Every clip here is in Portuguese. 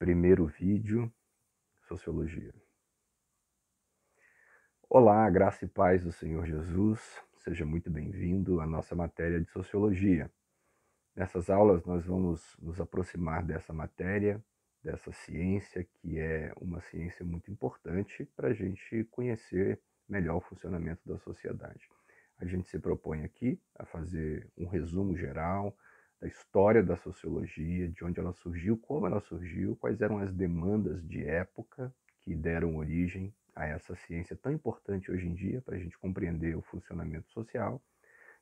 Primeiro vídeo, Sociologia. Olá, graça e paz do Senhor Jesus, seja muito bem-vindo à nossa matéria de Sociologia. Nessas aulas nós vamos nos aproximar dessa matéria, dessa ciência, que é uma ciência muito importante para a gente conhecer melhor o funcionamento da sociedade. A gente se propõe aqui a fazer um resumo geral da história da sociologia, de onde ela surgiu, como ela surgiu, quais eram as demandas de época que deram origem a essa ciência tão importante hoje em dia para a gente compreender o funcionamento social.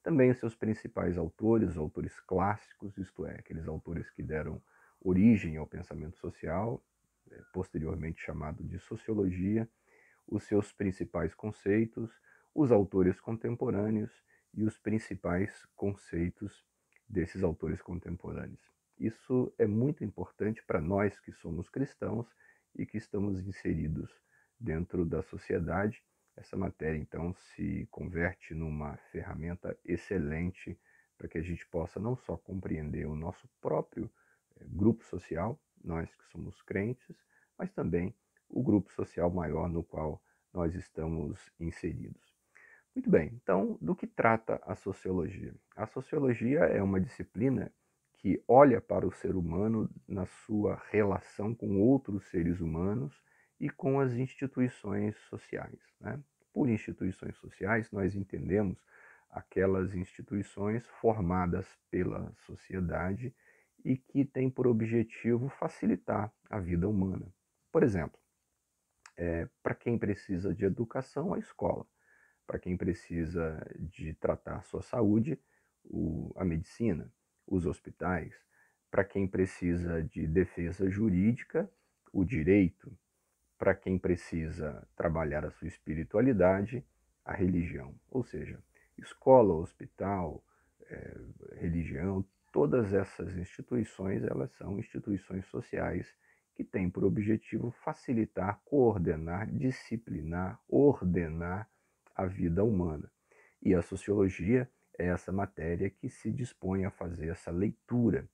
Também os seus principais autores, os autores clássicos, isto é, aqueles autores que deram origem ao pensamento social, posteriormente chamado de sociologia, os seus principais conceitos, os autores contemporâneos e os principais conceitos desses autores contemporâneos. Isso é muito importante para nós que somos cristãos e que estamos inseridos dentro da sociedade. Essa matéria, então, se converte numa ferramenta excelente para que a gente possa não só compreender o nosso próprio grupo social, nós que somos crentes, mas também o grupo social maior no qual nós estamos inseridos. Muito bem, então, do que trata a sociologia? A sociologia é uma disciplina que olha para o ser humano na sua relação com outros seres humanos e com as instituições sociais, né? Por instituições sociais, nós entendemos aquelas instituições formadas pela sociedade e que têm por objetivo facilitar a vida humana. Por exemplo, para quem precisa de educação, a escola. Para quem precisa de tratar sua saúde, a medicina, os hospitais. Para quem precisa de defesa jurídica, o direito. Para quem precisa trabalhar a sua espiritualidade, a religião. Ou seja, escola, hospital, religião, todas essas instituições, elas são instituições sociais que têm por objetivo facilitar, coordenar, disciplinar, ordenar a vida humana. E a sociologia é essa matéria que se dispõe a fazer essa leitura.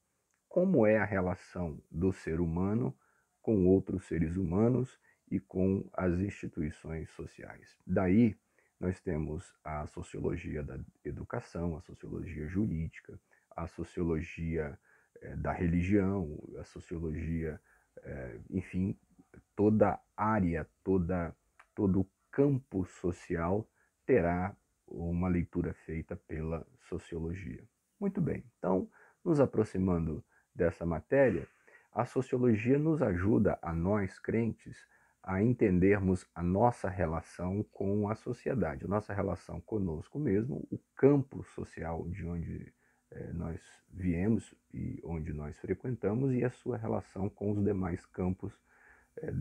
Como é a relação do ser humano com outros seres humanos e com as instituições sociais. Daí, nós temos a sociologia da educação, a sociologia jurídica, a sociologia da religião, a sociologia, enfim, toda área, todo campo social terá uma leitura feita pela sociologia. Muito bem, então, nos aproximando dessa matéria, a sociologia nos ajuda a nós, crentes, a entendermos a nossa relação com a sociedade, a nossa relação conosco mesmo, o campo social de onde nós viemos e onde nós frequentamos e a sua relação com os demais campos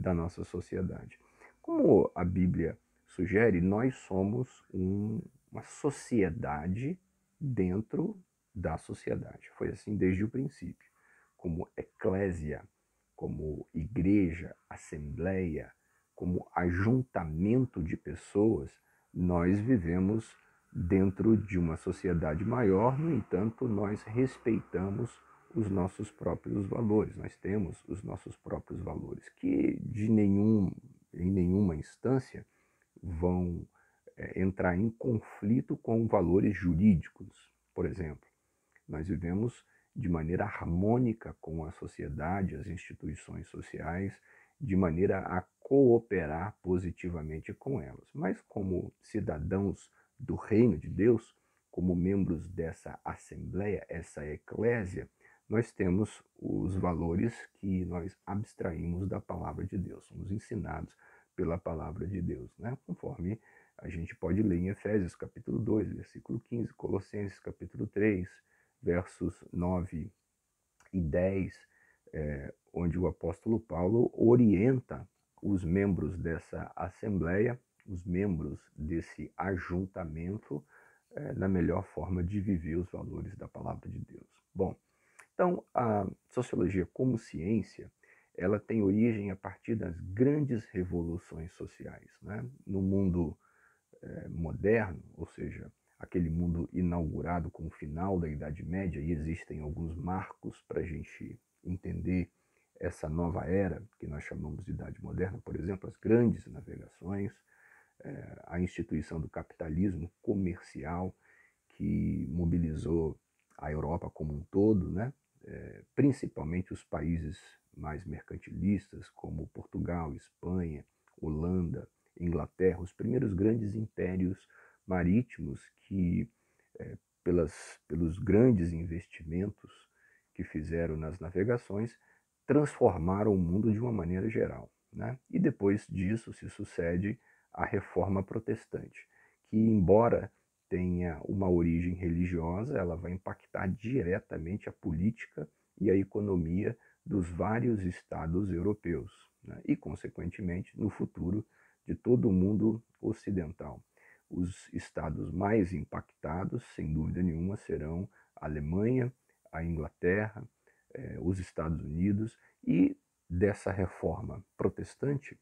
da nossa sociedade. Como a Bíblia sugere, nós somos uma sociedade dentro da sociedade. Foi assim desde o princípio. Como eclésia, como igreja, assembleia, como ajuntamento de pessoas, nós vivemos dentro de uma sociedade maior, no entanto, nós respeitamos os nossos próprios valores, nós temos os nossos próprios valores, que em nenhuma instância vão entrar em conflito com valores jurídicos. Por exemplo, nós vivemos de maneira harmônica com a sociedade, as instituições sociais, de maneira a cooperar positivamente com elas. Mas como cidadãos do reino de Deus, como membros dessa assembleia, essa eclésia, nós temos os valores que nós abstraímos da palavra de Deus, somos ensinados pela palavra de Deus, né? Conforme a gente pode ler em Efésios capítulo 2, versículo 15, Colossenses capítulo 3, versos 9 e 10, onde o apóstolo Paulo orienta os membros dessa assembleia, os membros desse ajuntamento, na melhor forma de viver os valores da palavra de Deus. Bom, então a sociologia como ciência, ela tem origem a partir das grandes revoluções sociais, né? No mundo moderno, ou seja, aquele mundo inaugurado com o final da Idade Média, e existem alguns marcos para a gente entender essa nova era, que nós chamamos de Idade Moderna, por exemplo, as grandes navegações, a instituição do capitalismo comercial, que mobilizou a Europa como um todo, né? Principalmente os países mais mercantilistas, como Portugal, Espanha, Holanda, Inglaterra, os primeiros grandes impérios marítimos que, pelos grandes investimentos que fizeram nas navegações, transformaram o mundo de uma maneira geral, né? E depois disso se sucede a Reforma Protestante, que, embora tenha uma origem religiosa, ela vai impactar diretamente a política e a economia dos vários estados europeus, né? E, consequentemente, no futuro de todo o mundo ocidental. Os estados mais impactados, sem dúvida nenhuma, serão a Alemanha, a Inglaterra, os Estados Unidos, e dessa reforma protestante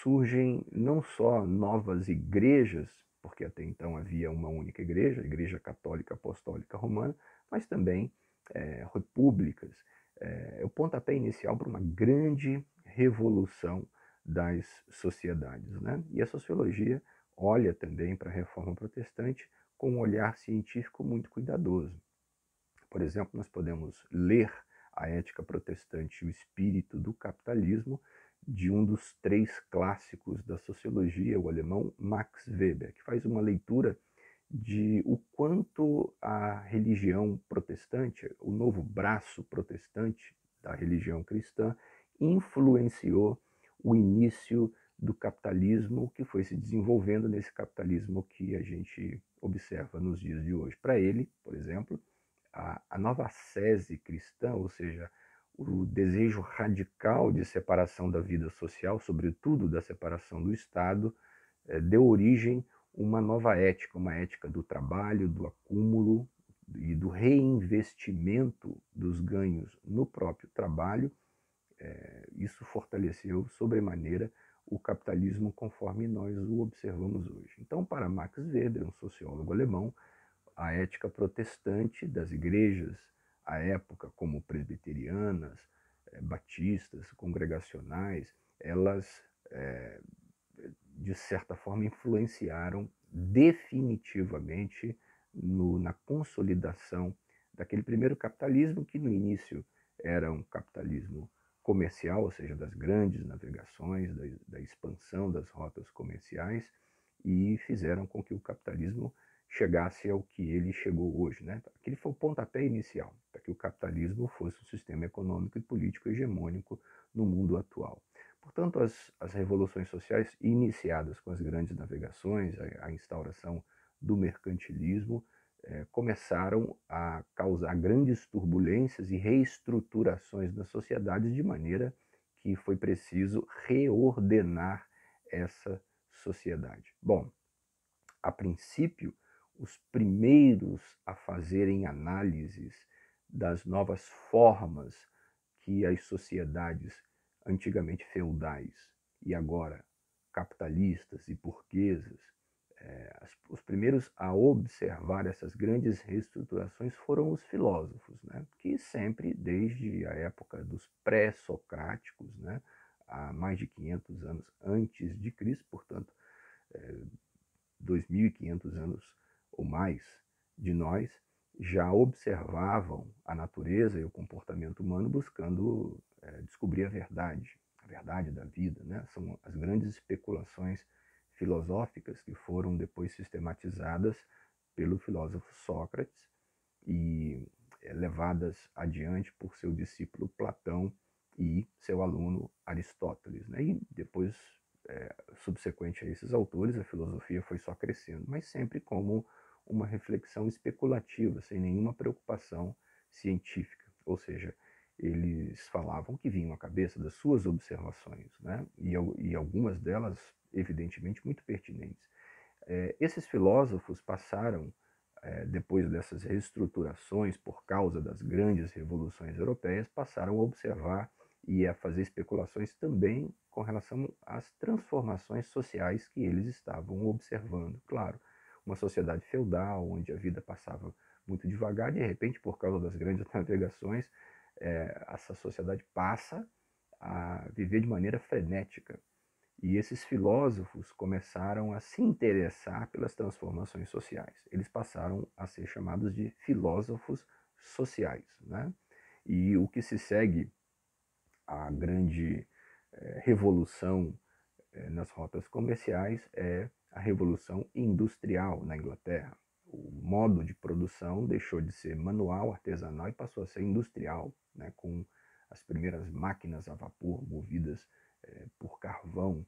surgem não só novas igrejas, porque até então havia uma única igreja, a Igreja Católica Apostólica Romana, mas também repúblicas. É o pontapé inicial para uma grande revolução das sociedades, né? E a sociologia olha também para a reforma protestante com um olhar científico muito cuidadoso. Por exemplo, nós podemos ler a Ética Protestante e o Espírito do Capitalismo de um dos três clássicos da sociologia, o alemão Max Weber, que faz uma leitura de o quanto a religião protestante, o novo braço protestante da religião cristã, influenciou o início do capitalismo que foi se desenvolvendo nesse capitalismo que a gente observa nos dias de hoje. Para ele, por exemplo, a nova ascese cristã, ou seja, o desejo radical de separação da vida social, sobretudo da separação do Estado, deu origem a uma nova ética, uma ética do trabalho, do acúmulo e do reinvestimento dos ganhos no próprio trabalho. Isso fortaleceu sobremaneira o capitalismo conforme nós o observamos hoje. Então, para Max Weber, um sociólogo alemão, a ética protestante das igrejas à época, como presbiterianas, batistas, congregacionais, elas, de certa forma, influenciaram definitivamente na consolidação daquele primeiro capitalismo, que no início era um capitalismo comercial, ou seja, das grandes navegações, da expansão das rotas comerciais, e fizeram com que o capitalismo chegasse ao que ele chegou hoje, né? Aquele foi o pontapé inicial, para que o capitalismo fosse um sistema econômico e político hegemônico no mundo atual. Portanto, as revoluções sociais iniciadas com as grandes navegações, a instauração do mercantilismo, começaram a causar grandes turbulências e reestruturações nas sociedades, de maneira que foi preciso reordenar essa sociedade. Bom, a princípio, os primeiros a fazerem análises das novas formas que as sociedades antigamente feudais e agora capitalistas e burguesas, os primeiros a observar essas grandes reestruturações foram os filósofos, né? Que sempre, desde a época dos pré-socráticos, né? Há mais de 500 anos antes de Cristo, portanto, 2.500 anos ou mais de nós, já observavam a natureza e o comportamento humano buscando descobrir a verdade da vida, né? São as grandes especulações filosóficas que foram depois sistematizadas pelo filósofo Sócrates e levadas adiante por seu discípulo Platão e seu aluno Aristóteles, né? E depois, subsequente a esses autores, a filosofia foi só crescendo, mas sempre como uma reflexão especulativa, sem nenhuma preocupação científica. Ou seja, eles falavam que vinham à cabeça das suas observações, né? E algumas delas, evidentemente, muito pertinentes. Esses filósofos passaram, depois dessas reestruturações, por causa das grandes revoluções europeias, passaram a observar e a fazer especulações também com relação às transformações sociais que eles estavam observando. Claro, uma sociedade feudal, onde a vida passava muito devagar, de repente, por causa das grandes navegações, essa sociedade passa a viver de maneira frenética. E esses filósofos começaram a se interessar pelas transformações sociais. Eles passaram a ser chamados de filósofos sociais, né? E o que se segue a grande revolução nas rotas comerciais é a revolução industrial na Inglaterra. O modo de produção deixou de ser manual, artesanal e passou a ser industrial, né, com as primeiras máquinas a vapor movidas por carvão,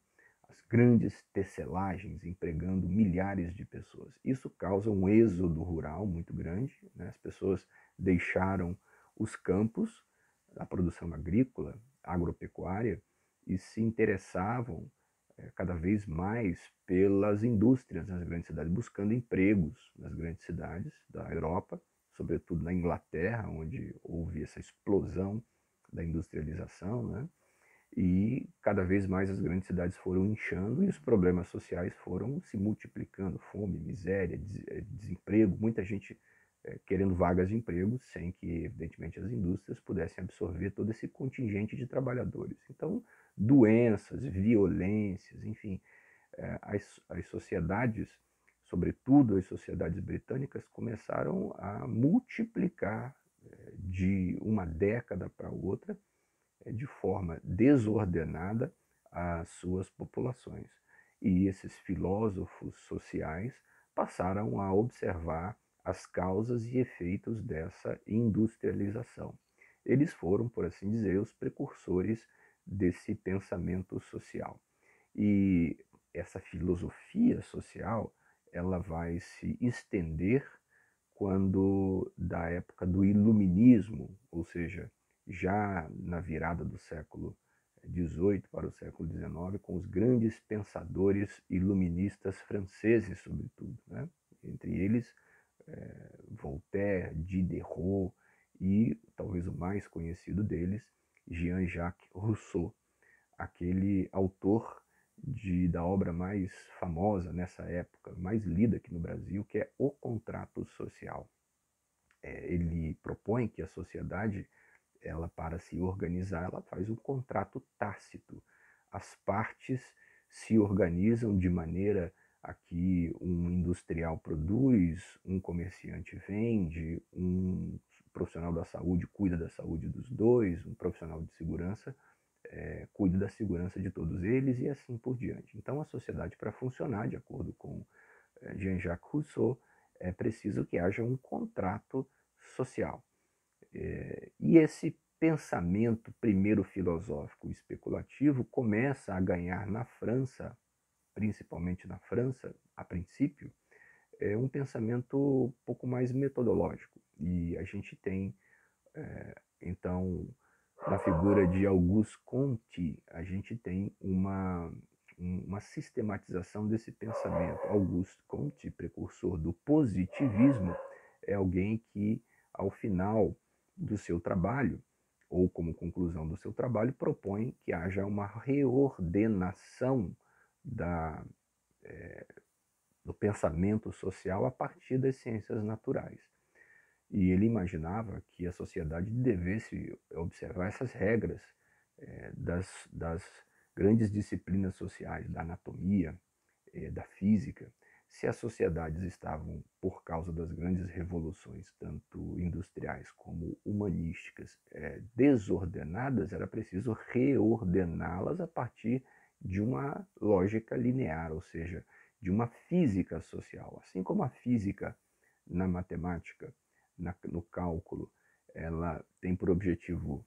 as grandes tecelagens empregando milhares de pessoas. Isso causa um êxodo rural muito grande, né? As pessoas deixaram os campos, a produção agrícola, agropecuária, e se interessavam cada vez mais pelas indústrias nas grandes cidades, buscando empregos nas grandes cidades da Europa, sobretudo na Inglaterra, onde houve essa explosão da industrialização, né? E cada vez mais as grandes cidades foram inchando e os problemas sociais foram se multiplicando, fome, miséria, desemprego, muita gente querendo vagas de emprego, sem que, evidentemente, as indústrias pudessem absorver todo esse contingente de trabalhadores. Então, doenças, violências, enfim, as sociedades, sobretudo as sociedades britânicas, começaram a multiplicar de uma década para outra, de forma desordenada, as suas populações. E esses filósofos sociais passaram a observar as causas e efeitos dessa industrialização. Eles foram, por assim dizer, os precursores desse pensamento social. E essa filosofia social, ela vai se estender quando da época do iluminismo, ou seja, já na virada do século XVIII para o século XIX, com os grandes pensadores iluministas franceses, sobretudo, né? Entre eles Voltaire, Diderot e talvez o mais conhecido deles, Jean-Jacques Rousseau, aquele autor da obra mais famosa nessa época, mais lida aqui no Brasil, que é O Contrato Social. Ele propõe que a sociedade, ela, para se organizar, ela faz um contrato tácito. As partes se organizam de maneira a que um industrial produz, um comerciante vende, um profissional da saúde cuida da saúde dos dois, um profissional de segurança cuida da segurança de todos eles e assim por diante. Então, a sociedade, para funcionar, de acordo com Jean-Jacques Rousseau, é preciso que haja um contrato social. E esse pensamento, primeiro filosófico e especulativo, começa a ganhar na França, principalmente na França, a princípio, um pensamento um pouco mais metodológico. E a gente tem, então, na figura de Auguste Comte, a gente tem uma sistematização desse pensamento. Auguste Comte, precursor do positivismo, é alguém que, ao final do seu trabalho, ou como conclusão do seu trabalho, propõe que haja uma reordenação do pensamento social a partir das ciências naturais. E ele imaginava que a sociedade devesse observar essas regras das grandes disciplinas sociais, da anatomia, da física. Se as sociedades estavam, por causa das grandes revoluções, tanto industriais como humanísticas, desordenadas, era preciso reordená-las a partir de uma lógica linear, ou seja, de uma física social. Assim como a física na matemática, no cálculo, ela tem por objetivo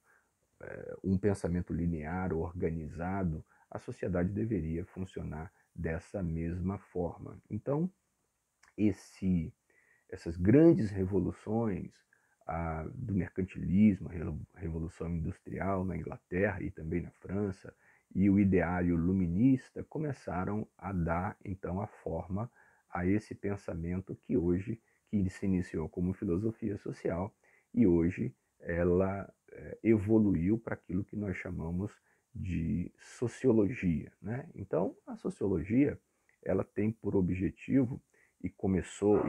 um pensamento linear, organizado, a sociedade deveria funcionar dessa mesma forma. Então, essas grandes revoluções do mercantilismo, a Revolução Industrial na Inglaterra e também na França, e o ideário luminista começaram a dar, então, a forma a esse pensamento que se iniciou como filosofia social e hoje ela evoluiu para aquilo que nós chamamos de sociologia, né? Então, a sociologia, ela tem por objetivo, e começou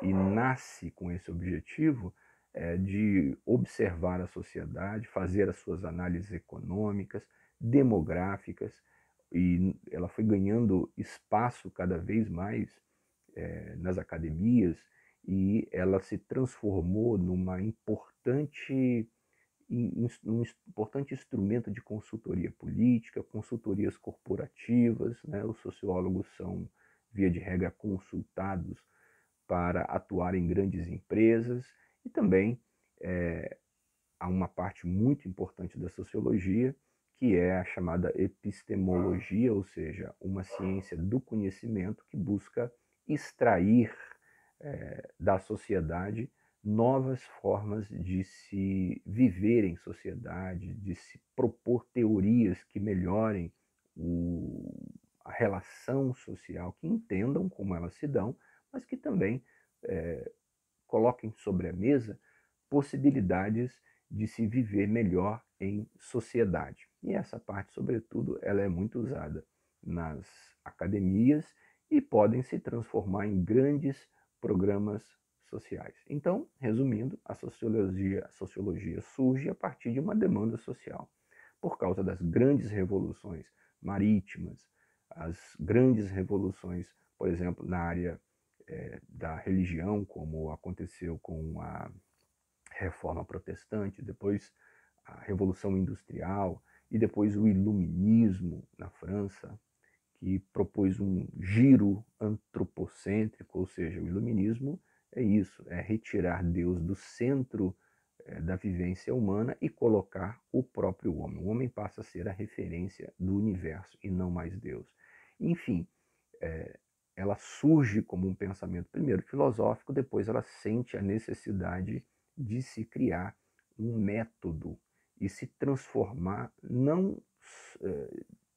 e nasce com esse objetivo, de observar a sociedade, fazer as suas análises econômicas, demográficas, e ela foi ganhando espaço cada vez mais nas academias, e ela se transformou um importante instrumento de consultoria política, consultorias corporativas, né? Os sociólogos são, via de regra, consultados para atuar em grandes empresas, e também há uma parte muito importante da sociologia, que é a chamada epistemologia, ou seja, uma ciência do conhecimento que busca extrair da sociedade novas formas de se viver em sociedade, de se propor teorias que melhorem a relação social, que entendam como elas se dão, mas que também coloquem sobre a mesa possibilidades de se viver melhor em sociedade. E essa parte, sobretudo, ela é muito usada nas academias e podem se transformar em grandes programas sociais. Então, resumindo, a sociologia surge a partir de uma demanda social, por causa das grandes revoluções marítimas, as grandes revoluções, por exemplo, na área da religião, como aconteceu com a Reforma Protestante, depois a Revolução Industrial e depois o Iluminismo na França, que propôs um giro antropocêntrico, ou seja, o Iluminismo é isso, é retirar Deus do centro da vivência humana e colocar o próprio homem. O homem passa a ser a referência do universo e não mais Deus. Enfim, ela surge como um pensamento, primeiro filosófico, depois ela sente a necessidade de se criar um método e se transformar, não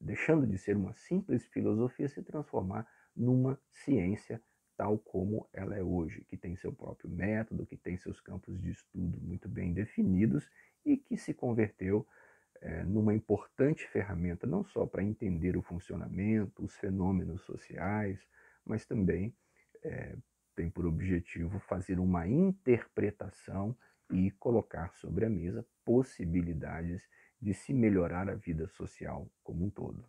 deixando de ser uma simples filosofia, se transformar numa ciência tal como ela é hoje, que tem seu próprio método, que tem seus campos de estudo muito bem definidos e que se converteu numa importante ferramenta não só para entender o funcionamento, os fenômenos sociais, mas também tem por objetivo fazer uma interpretação e colocar sobre a mesa possibilidades de se melhorar a vida social como um todo.